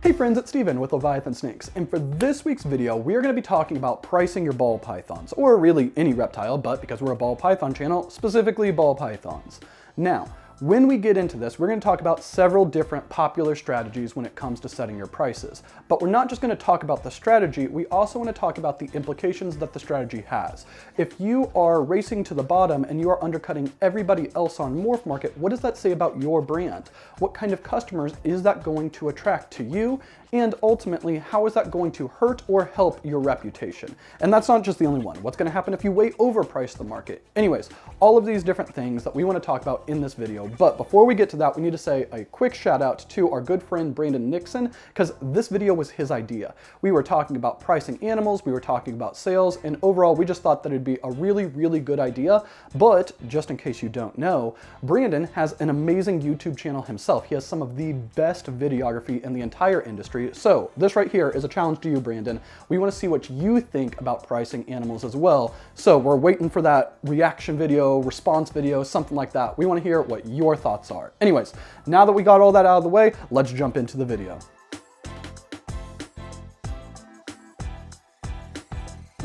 Hey friends, it's Steven with Leviathan Snakes, and for this week's video, we are going to be talking about pricing your ball pythons, or really any reptile, but because we're a ball python channel, specifically ball pythons. Now, when we get into this, we're going to talk about several different popular strategies when it comes to setting your prices. But we're not just going to talk about the strategy, we also want to talk about the implications that the strategy has. If you are racing to the bottom and you are undercutting everybody else on MorphMarket, what does that say about your brand? What kind of customers is that going to attract to you? And ultimately, how is that going to hurt or help your reputation? And that's not just the only one. What's going to happen if you way overprice the market? Anyways, all of these different things that we want to talk about in this video. But before we get to that, we need to say a quick shout out to our good friend Brandon Nixon, because this video was his idea. We were talking about pricing animals, we were talking about sales, and overall we just thought that it'd be a really good idea. But just in case you don't know, Brandon has an amazing YouTube channel himself. He has some of the best videography in the entire industry. So this right here is a challenge to you, Brandon. We want to see what you think about pricing animals as well. So we're waiting for that reaction video, response video, something like that. We want to hear what your thoughts are. Anyways, now that we got all that out of the way, let's jump into the video.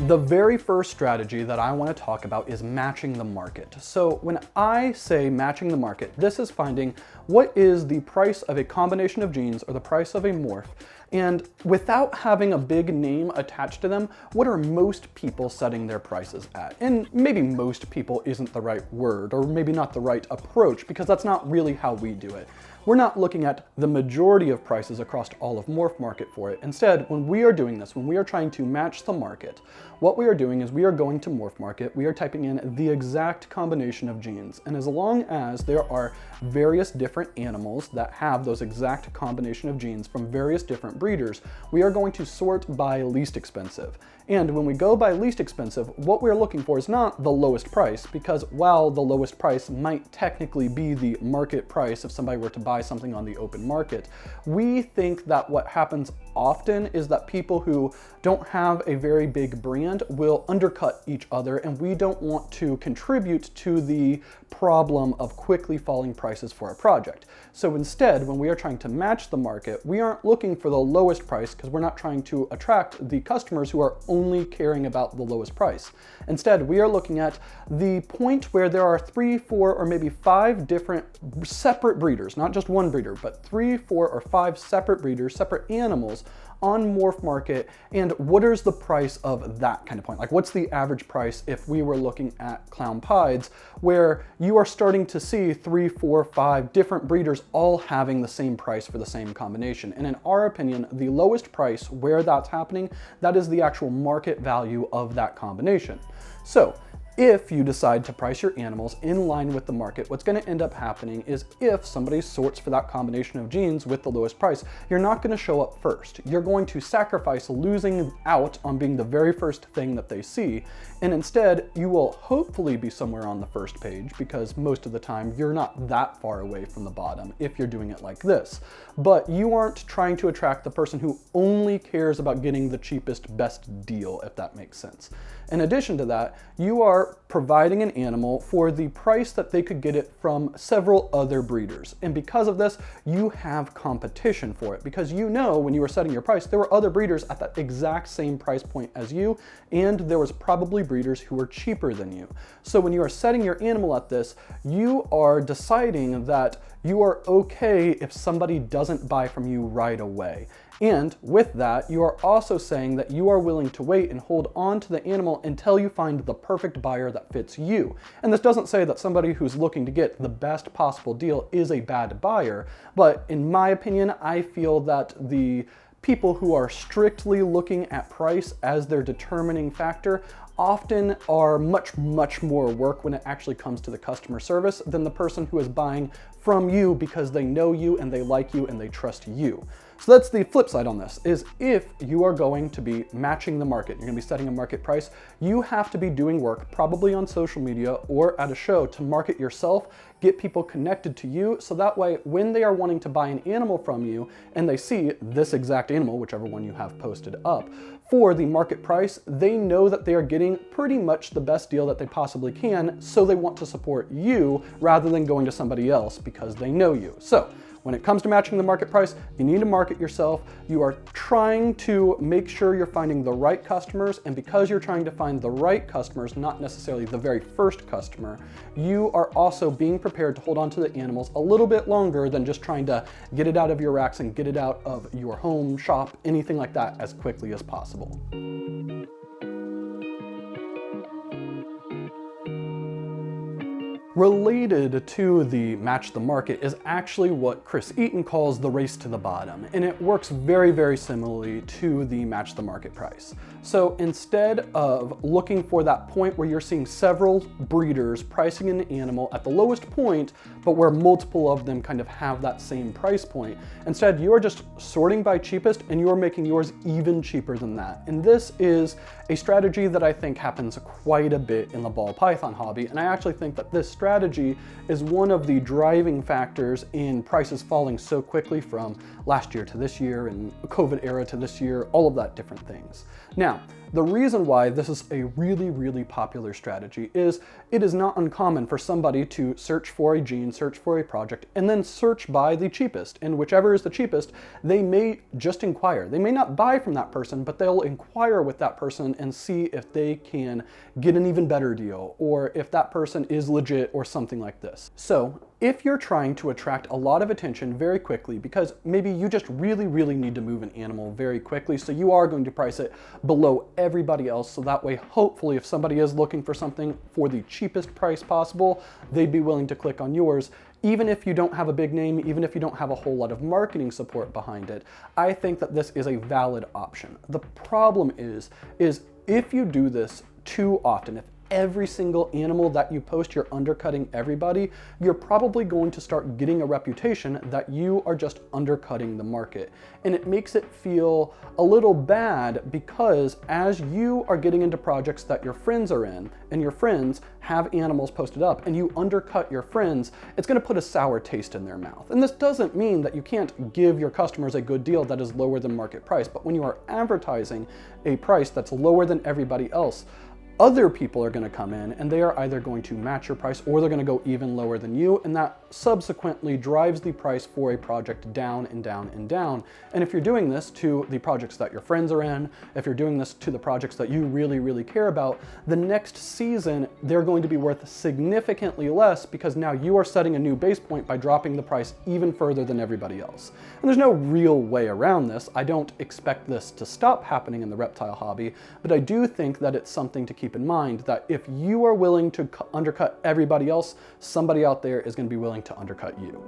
The very first strategy that I want to talk about is matching the market. So when I say matching the market, this is finding what is the price of a combination of genes or the price of a morph, and without having a big name attached to them, what are most people setting their prices at? And maybe most people isn't the right word, or maybe not the right approach, because that's not really how we do it. We're not looking at the majority of prices across all of MorphMarket for it. Instead, when we are doing this, when we are trying to match the market, what we are doing is we are going to MorphMarket, we are typing in the exact combination of genes. And as long as there are various different animals that have those exact combination of genes from various different breeders, we are going to sort by least expensive. And when we go by least expensive, what we're looking for is not the lowest price, because while the lowest price might technically be the market price if somebody were to buy something on the open market, we think that what happens often is that people who don't have a very big brand will undercut each other, and we don't want to contribute to the problem of quickly falling prices for a project. So instead, when we are trying to match the market, we aren't looking for the lowest price because we're not trying to attract the customers who are only caring about the lowest price. Instead, we are looking at the point where there are 3, 4, or maybe 5 different separate breeders, not just one breeder, but 3, 4, or 5 separate breeders, separate animals on MorphMarket, and what is the price of that kind of point? Like, what's the average price if we were looking at clown pieds, where you are starting to see 3, 4, 5 different breeders all having the same price for the same combination. And in our opinion, the lowest price where that's happening, that is the actual market value of that combination. So if you decide to price your animals in line with the market, what's going to end up happening is if somebody sorts for that combination of genes with the lowest price, you're not going to show up first. You're going to sacrifice losing out on being the very first thing that they see, and instead you will hopefully be somewhere on the first page, because most of the time you're not that far away from the bottom if you're doing it like this. But you aren't trying to attract the person who only cares about getting the cheapest, best deal, if that makes sense. In addition to that, you are providing an animal for the price that they could get it from several other breeders. And because of this, you have competition for it, because you know when you were setting your price, there were other breeders at that exact same price point as you, and there was probably breeders who were cheaper than you. So when you are setting your animal at this, you are deciding that you are okay if somebody doesn't buy from you right away. And with that, you are also saying that you are willing to wait and hold on to the animal until you find the perfect buyer that fits you. And this doesn't say that somebody who's looking to get the best possible deal is a bad buyer, but in my opinion, I feel that the people who are strictly looking at price as their determining factor often are much more work when it actually comes to the customer service than the person who is buying from you because they know you and they like you and they trust you. So that's the flip side on this, is if you are going to be matching the market, you're gonna be setting a market price, you have to be doing work, probably on social media or at a show, to market yourself, get people connected to you, so that way when they are wanting to buy an animal from you and they see this exact animal, whichever one you have posted up, for the market price, they know that they are getting pretty much the best deal that they possibly can, so they want to support you rather than going to somebody else because they know you. So when it comes to matching the market price, you need to market yourself. You are trying to make sure you're finding the right customers, and because you're trying to find the right customers, not necessarily the very first customer, you are also being prepared to hold on to the animals a little bit longer than just trying to get it out of your racks and get it out of your home, shop, anything like that as quickly as possible. Related to the match the market is actually what Chris Eaton calls the race to the bottom, and it works very, very similarly to the match the market price. So instead of looking for that point where you're seeing several breeders pricing an animal at the lowest point, but where multiple of them kind of have that same price point, instead you are just sorting by cheapest and you are making yours even cheaper than that. And this is a strategy that I think happens quite a bit in the ball python hobby, and I actually think that this strategy is one of the driving factors in prices falling so quickly from last year to this year and COVID era to this year, all of that different things. Now, the reason why this is a really, really popular strategy is it is not uncommon for somebody to search for a gene, search for a project, and then search by the cheapest. And whichever is the cheapest, they may just inquire. They may not buy from that person, but they'll inquire with that person and see if they can get an even better deal, or if that person is legit or something like this. So if you're trying to attract a lot of attention very quickly, because maybe you just really, really need to move an animal very quickly, so you are going to price it below everybody else, so that way, hopefully, if somebody is looking for something for the cheapest price possible, they'd be willing to click on yours. Even if you don't have a big name, even if you don't have a whole lot of marketing support behind it, I think that this is a valid option. The problem is if you do this too often, if every single animal that you post you're undercutting everybody, you're probably going to start getting a reputation that you are just undercutting the market. And it makes it feel a little bad, because as you are getting into projects that your friends are in, and your friends have animals posted up, and you undercut your friends, it's going to put a sour taste in their mouth. And this doesn't mean that you can't give your customers a good deal that is lower than market price, but when you are advertising a price that's lower than everybody else, other people are going to come in and they are either going to match your price or they're going to go even lower than you, and that subsequently drives the price for a project down and down and down. And if you're doing this to the projects that your friends are in, if you're doing this to the projects that you really, really care about, the next season they're going to be worth significantly less, because now you are setting a new base point by dropping the price even further than everybody else. And there's no real way around this. I don't expect this to stop happening in the reptile hobby, but I do think that it's something to keep in mind, that if you are willing to undercut everybody else, somebody out there is going to be willing to undercut you.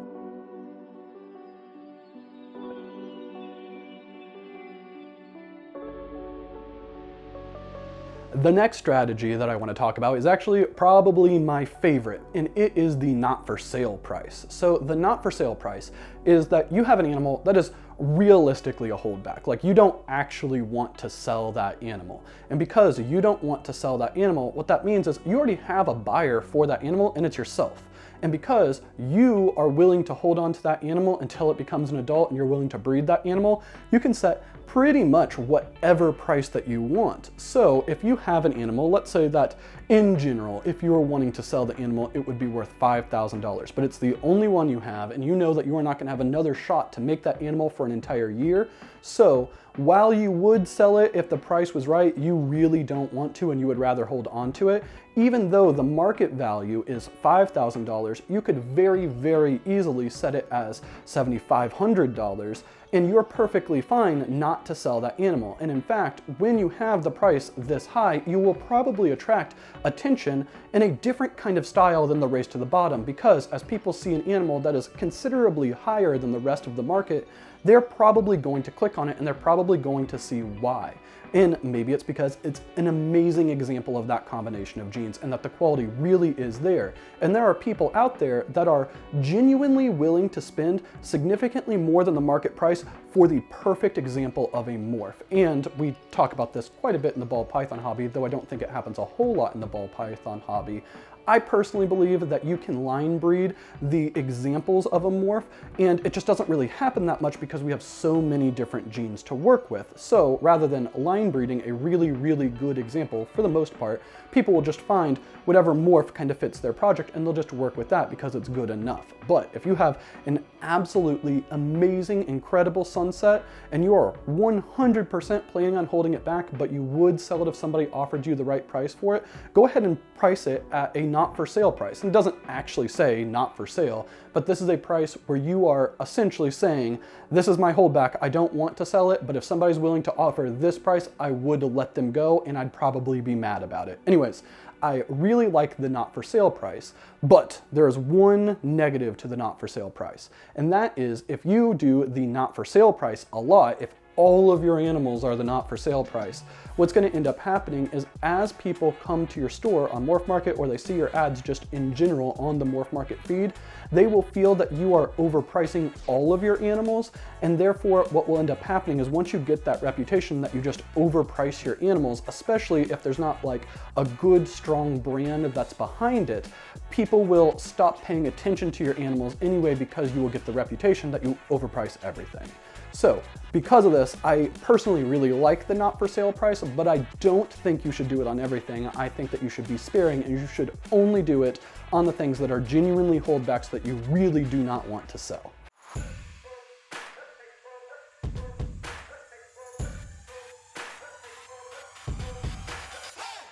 The next strategy that I want to talk about is actually probably my favorite, and it is the not for sale price. So the not for sale price is that you have an animal that is realistically a holdback. Like, you don't actually want to sell that animal. And because you don't want to sell that animal, what that means is you already have a buyer for that animal, and it's yourself. And because you are willing to hold on to that animal until it becomes an adult and you're willing to breed that animal, you can set pretty much whatever price that you want. So if you have an animal, let's say that in general, if you were wanting to sell the animal, it would be worth $5,000, but it's the only one you have, and you know that you are not going to have another shot to make that animal for an entire year. So while you would sell it if the price was right, you really don't want to, and you would rather hold on to it. Even though the market value is $5,000, you could very, very easily set it as $7,500, and you're perfectly fine not to sell that animal. And in fact, when you have the price this high, you will probably attract attention in a different kind of style than the race to the bottom, because as people see an animal that is considerably higher than the rest of the market, they're probably going to click on it, and they're probably going to see why. And maybe it's because it's an amazing example of that combination of genes and that the quality really is there. And there are people out there that are genuinely willing to spend significantly more than the market price for the perfect example of a morph. And we talk about this quite a bit in the ball python hobby, though I don't think it happens a whole lot in the ball python hobby. I personally believe that you can line breed the examples of a morph, and it just doesn't really happen that much because we have so many different genes to work with. So rather than line breeding a really, really good example, for the most part, people will just find whatever morph kind of fits their project and they'll just work with that because it's good enough. But if you have an absolutely amazing, incredible sunset and you are 100% planning on holding it back, but you would sell it if somebody offered you the right price for it, go ahead and price it at a not for sale price. And it doesn't actually say not for sale, but this is a price where you are essentially saying, this is my holdback, I don't want to sell it, but if somebody's willing to offer this price, I would let them go and I'd probably be mad about it. Anyways, I really like the not for sale price, but there is one negative to the not for sale price. And that is if you do the not for sale price a lot, if all of your animals are the not for sale price, what's going to end up happening is as people come to your store on MorphMarket or they see your ads just in general on the MorphMarket feed, they will feel that you are overpricing all of your animals, and therefore what will end up happening is once you get that reputation that you just overprice your animals, especially if there's not like a good strong brand that's behind it, people will stop paying attention to your animals anyway because you will get the reputation that you overprice everything. So because of this, I personally really like the not for sale price, but I don't think you should do it on everything. I think that you should be sparing and you should only do it on the things that are genuinely holdbacks that you really do not want to sell.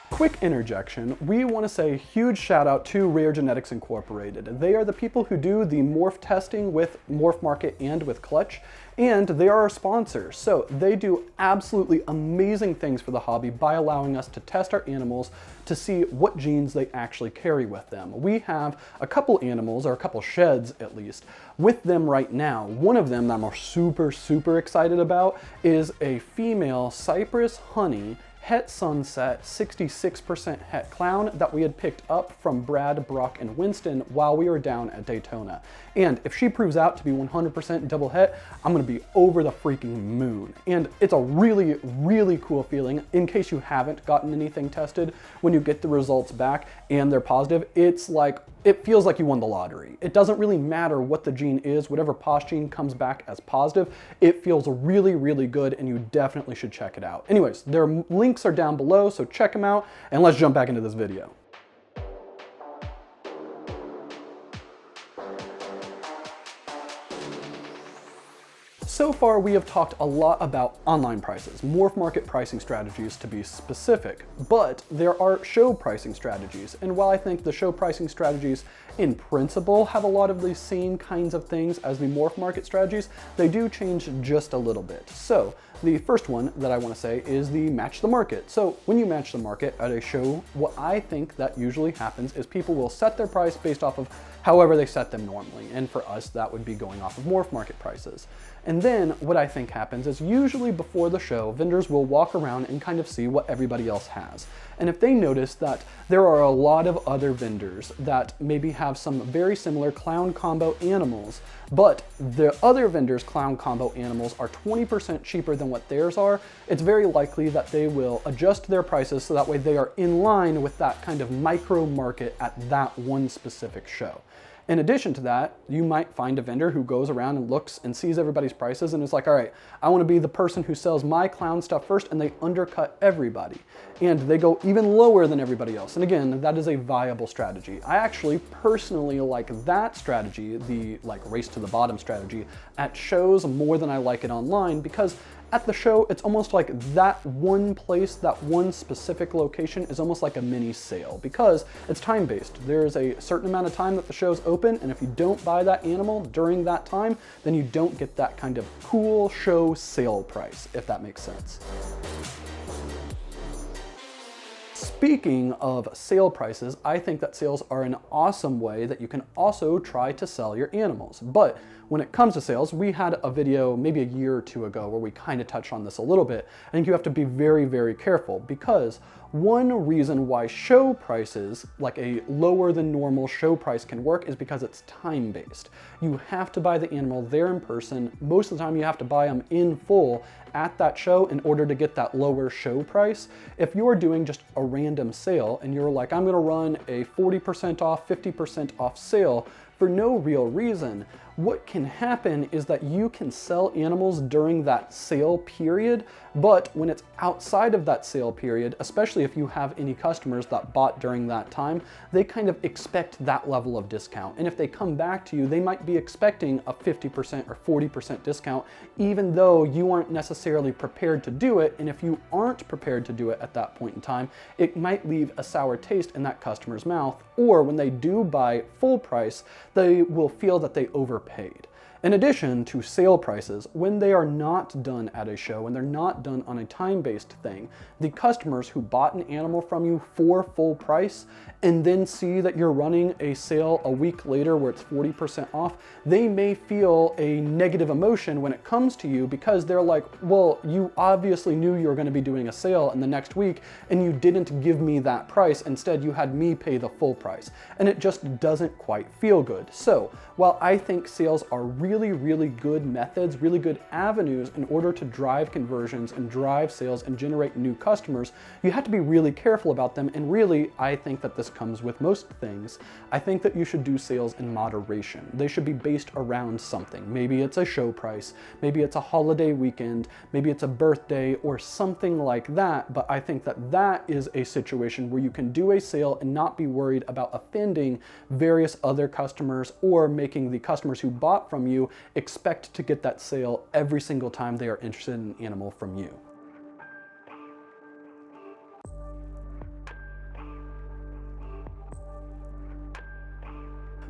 Quick interjection, we want to say huge shout out to Rare Genetics Incorporated. They are the people who do the morph testing with MorphMarket and with cltch, and they are our sponsors. So they do absolutely amazing things for the hobby by allowing us to test our animals to see what genes they actually carry with them. We have a couple animals, or a couple sheds at least, with them right now. One of them that I'm super excited about is a female Cypress Honey Het Sunset 66% Het Clown that we had picked up from Brad, Brock, and Winston while we were down at Daytona. And if she proves out to be 100% double Het, I'm gonna be over the freaking moon. And it's a really cool feeling. In case you haven't gotten anything tested, when you get the results back and they're positive, it's like, it feels like you won the lottery. It doesn't really matter what the gene is, whatever POS gene comes back as positive, it feels really good and you definitely should check it out. Anyways, their links are down below, so check them out and let's jump back into this video. So far, we have talked a lot about online prices, MorphMarket pricing strategies to be specific, but there are show pricing strategies. And while I think the show pricing strategies in principle have a lot of the same kinds of things as the MorphMarket strategies, they do change just a little bit. So the first one that I want to say is the match the market. So when you match the market at a show, what I think that usually happens is people will set their price based off of however they set them normally. And for us, that would be going off of MorphMarket prices. And then what I think happens is usually before the show, vendors will walk around and kind of see what everybody else has. And if they notice that there are a lot of other vendors that maybe have some very similar clown combo animals, but the other vendors' clown combo animals are 20% cheaper than what theirs are, it's very likely that they will adjust their prices so that way they are in line with that kind of micro market at that one specific show. In addition to that, you might find a vendor who goes around and looks and sees everybody's prices and is like, all right, I want to be the person who sells my clown stuff first, and they undercut everybody. And they go even lower than everybody else. And again, that is a viable strategy. I actually personally like that strategy, the like race to the bottom strategy, at shows more than I like it online, because at the show, it's almost like that one place, that one specific location is almost like a mini sale because it's time-based. There's a certain amount of time that the show's open, and if you don't buy that animal during that time, then you don't get that kind of cool show sale price, if that makes sense. Speaking of sale prices, I think that sales are an awesome way that you can also try to sell your animals. But when it comes to sales, we had a video maybe a year or two ago where we kind of touched on this a little bit. I think you have to be very careful because One reason why show prices, like a lower than normal show price, can work is because it's time-based. You have to buy the animal there in person. Most of the time you have to buy them in full at that show in order to get that lower show price. If you're doing just a random sale and you're like, I'm gonna run a 40% off, 50% off sale for no real reason, what can happen is that you can sell animals during that sale period, but when it's outside of that sale period, especially if you have any customers that bought during that time, they kind of expect that level of discount. And if they come back to you, they might be expecting a 50% or 40% discount, even though you aren't necessarily prepared to do it. And if you aren't prepared to do it at that point in time, it might leave a sour taste in that customer's mouth, or when they do buy full price, they will feel that they overpaid. In addition to sale prices, when they are not done at a show and they're not done on a time-based thing, the customers who bought an animal from you for full price and then see that you're running a sale a week later where it's 40% off, they may feel a negative emotion when it comes to you because they're like, well, you obviously knew you were going to be doing a sale in the next week and you didn't give me that price. Instead, you had me pay the full price. And it just doesn't quite feel good. So while I think sales are really good methods, really good avenues in order to drive conversions and drive sales and generate new customers, you have to be really careful about them. And really, I think that this comes with most things. I think that you should do sales in moderation. They should be based around something. Maybe it's a show price, maybe it's a holiday weekend, maybe it's a birthday or something like that. But I think that that is a situation where you can do a sale and not be worried about offending various other customers or making the customers who bought from you expect to get that sale every single time they are interested in an animal from you.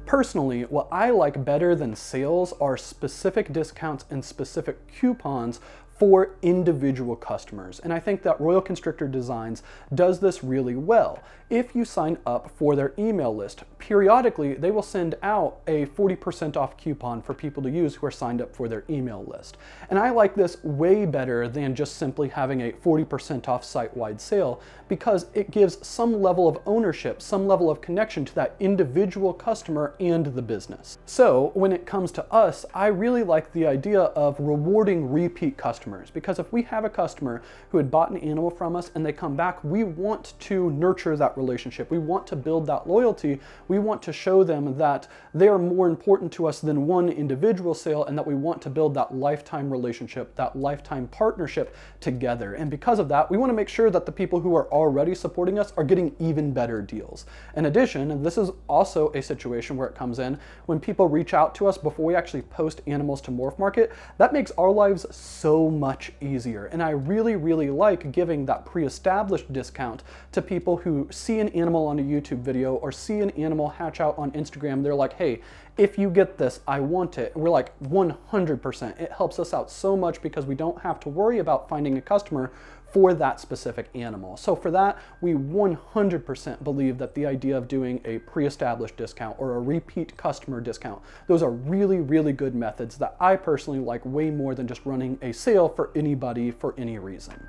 Personally, what I like better than sales are specific discounts and specific coupons for individual customers. And I think that Royal Constrictor Designs does this really well. If you sign up for their email list, periodically they will send out a 40% off coupon for people to use who are signed up for their email list. And I like this way better than just simply having a 40% off site-wide sale because it gives some level of ownership, some level of connection to that individual customer and the business. So when it comes to us, I really like the idea of rewarding repeat customers. Because if we have a customer who had bought an animal from us and they come back, we want to nurture that relationship. We want to build that loyalty. We want to show them that they are more important to us than one individual sale and that we want to build that lifetime relationship, that lifetime partnership together. And because of that, we want to make sure that the people who are already supporting us are getting even better deals. In addition, this is also a situation where it comes in when people reach out to us before we actually post animals to MorphMarket. That makes our lives so much easier. And I really like giving that pre-established discount to people who see an animal on a YouTube video or see an animal hatch out on Instagram. They're like, hey, if you get this, I want it. And we're like 100%. It helps us out so much because we don't have to worry about finding a customer for that specific animal. So for that, we 100% believe that the idea of doing a pre-established discount or a repeat customer discount, those are really good methods that I personally like way more than just running a sale for anybody for any reason.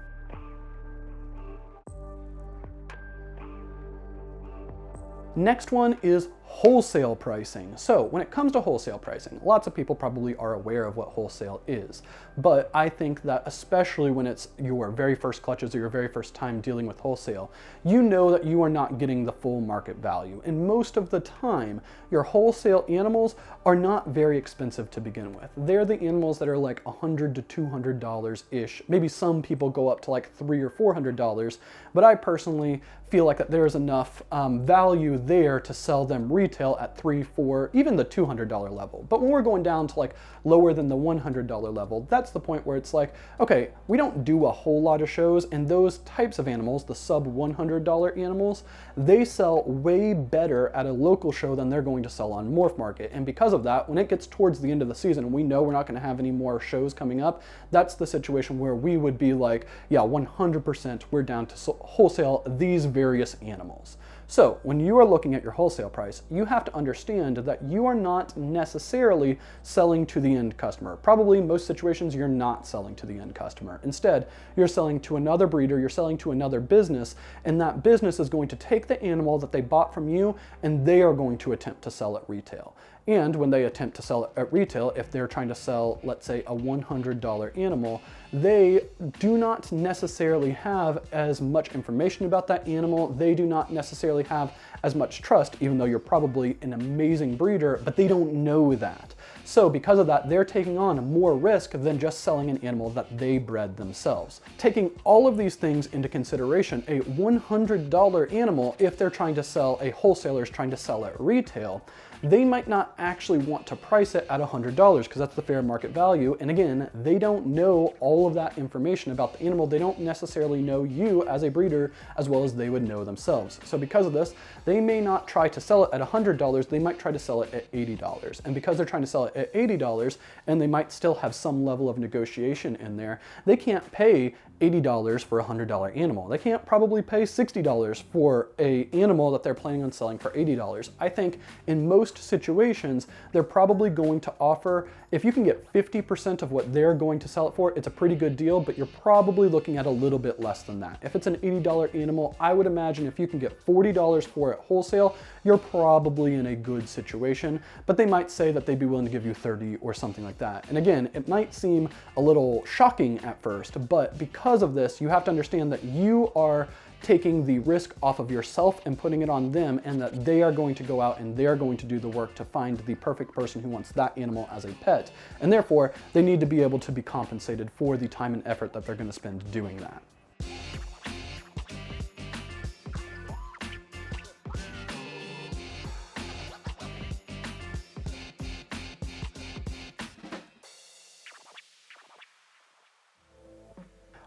Next one is wholesale pricing. So when it comes to wholesale pricing, lots of people probably are aware of what wholesale is, but I think that especially when it's your very first clutches or your very first time dealing with wholesale, you know that you are not getting the full market value. And most of the time, your wholesale animals are not very expensive to begin with. They're the animals that are like $100 to $200-ish. Maybe some people go up to like $300 or $400, but I personally feel like that there's enough value there to sell them retail at $300, $400, even the $200 level. But when we're going down to like lower than the $100 level, that's the point where it's like, okay, we don't do a whole lot of shows, and those types of animals, the sub $100 animals, they sell way better at a local show than they're going to sell on MorphMarket. And because of that, when it gets towards the end of the season, we know we're not going to have any more shows coming up. That's the situation where we would be like, yeah, 100% we're down to wholesale these various animals. So when you are looking at your wholesale price, you have to understand that you are not necessarily selling to the end customer. Probably most situations you're not selling to the end customer. Instead, you're selling to another breeder, you're selling to another business, and that business is going to take the animal that they bought from you and they are going to attempt to sell at retail. And when they attempt to sell it at retail, if they're trying to sell, let's say, a $100 animal, they do not necessarily have as much information about that animal. They do not necessarily have as much trust, even though you're probably an amazing breeder, but they don't know that. So because of that, they're taking on more risk than just selling an animal that they bred themselves. Taking all of these things into consideration, a $100 animal, if they're trying to sell, a wholesaler is trying to sell at retail, they might not actually want to price it at $100 because that's the fair market value. And again, they don't know all of that information about the animal. They don't necessarily know you as a breeder as well as they would know themselves. So because of this, they may not try to sell it at $100, they might try to sell it at $80. And because they're trying to sell it at $80, and they might still have some level of negotiation in there, they can't pay $80 for a $100 animal. They can't probably pay $60 for an animal that they're planning on selling for $80. I think in most situations, they're probably going to offer, if you can get 50% of what they're going to sell it for, it's a pretty good deal, but you're probably looking at a little bit less than that. If it's an $80 animal, I would imagine if you can get $40 for it wholesale, you're probably in a good situation, but they might say that they'd be willing to give you 30 or something like that. And again, it might seem a little shocking at first, but because of this, you have to understand that you are taking the risk off of yourself and putting it on them, and that they are going to go out and they are going to do the work to find the perfect person who wants that animal as a pet. And therefore, they need to be able to be compensated for the time and effort that they're going to spend doing that.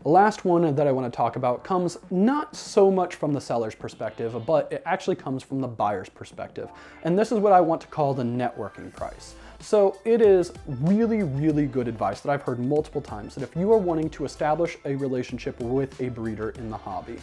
The last one that I want to talk about comes not so much from the seller's perspective, but it actually comes from the buyer's perspective. And this is what I want to call the networking price. So it is really, really good advice that I've heard multiple times, that if you are wanting to establish a relationship with a breeder in the hobby,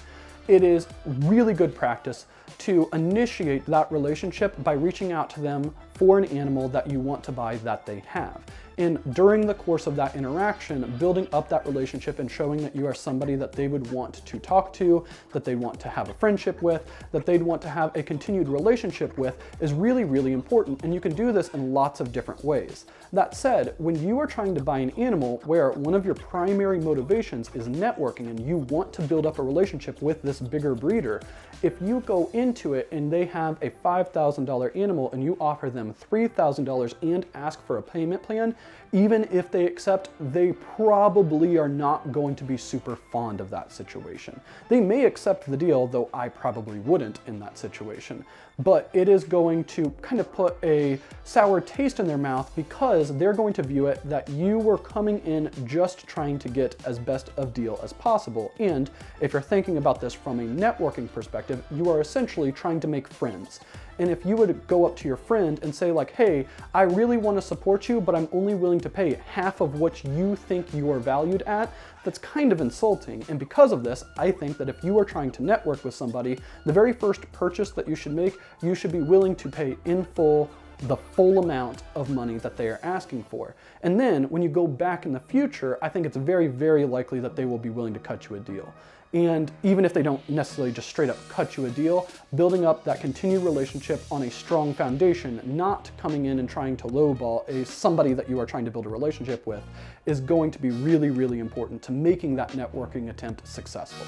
it is really good practice to initiate that relationship by reaching out to them for an animal that you want to buy that they have. And during the course of that interaction, building up that relationship and showing that you are somebody that they would want to talk to, that they want to have a friendship with, that they'd want to have a continued relationship with is really, really important. And you can do this in lots of different ways. That said, when you are trying to buy an animal where one of your primary motivations is networking and you want to build up a relationship with this bigger breeder, if you go into it and they have a $5,000 animal and you offer them $3,000 and ask for a payment plan, even if they accept, they probably are not going to be super fond of that situation. They may accept the deal, though I probably wouldn't in that situation, but it is going to kind of put a sour taste in their mouth because they're going to view it that you were coming in just trying to get as best of deal as possible. And if you're thinking about this from a networking perspective, you are essentially trying to make friends. And if you would go up to your friend and say like, hey, I really want to support you, but I'm only willing to pay half of what you think you are valued at, that's kind of insulting. And because of this, I think that if you are trying to network with somebody, the very first purchase that you should make, you should be willing to pay in full the full amount of money that they are asking for. And then when you go back in the future, I think it's very, very likely that they will be willing to cut you a deal. And even if they don't necessarily just straight up cut you a deal, building up that continued relationship on a strong foundation, not coming in and trying to lowball somebody that you are trying to build a relationship with, is going to be really, really important to making that networking attempt successful.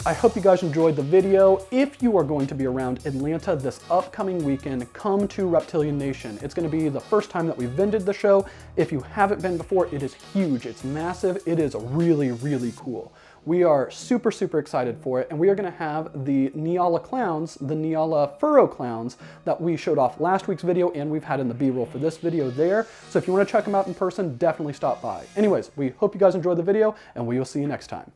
I hope you guys enjoyed the video. If you are going to be around Atlanta this upcoming weekend, come to Reptilian Nation. It's going to be the first time that we've vended the show. If you haven't been before, it is huge, it's massive, it is really, really cool. We are super, super excited for it, and we are going to have the Nyala clowns, the Nyala furrow clowns that we showed off last week's video and we've had in the B-roll for this video there. So if you want to check them out in person, definitely stop by. Anyways, we hope you guys enjoyed the video, and we will see you next time.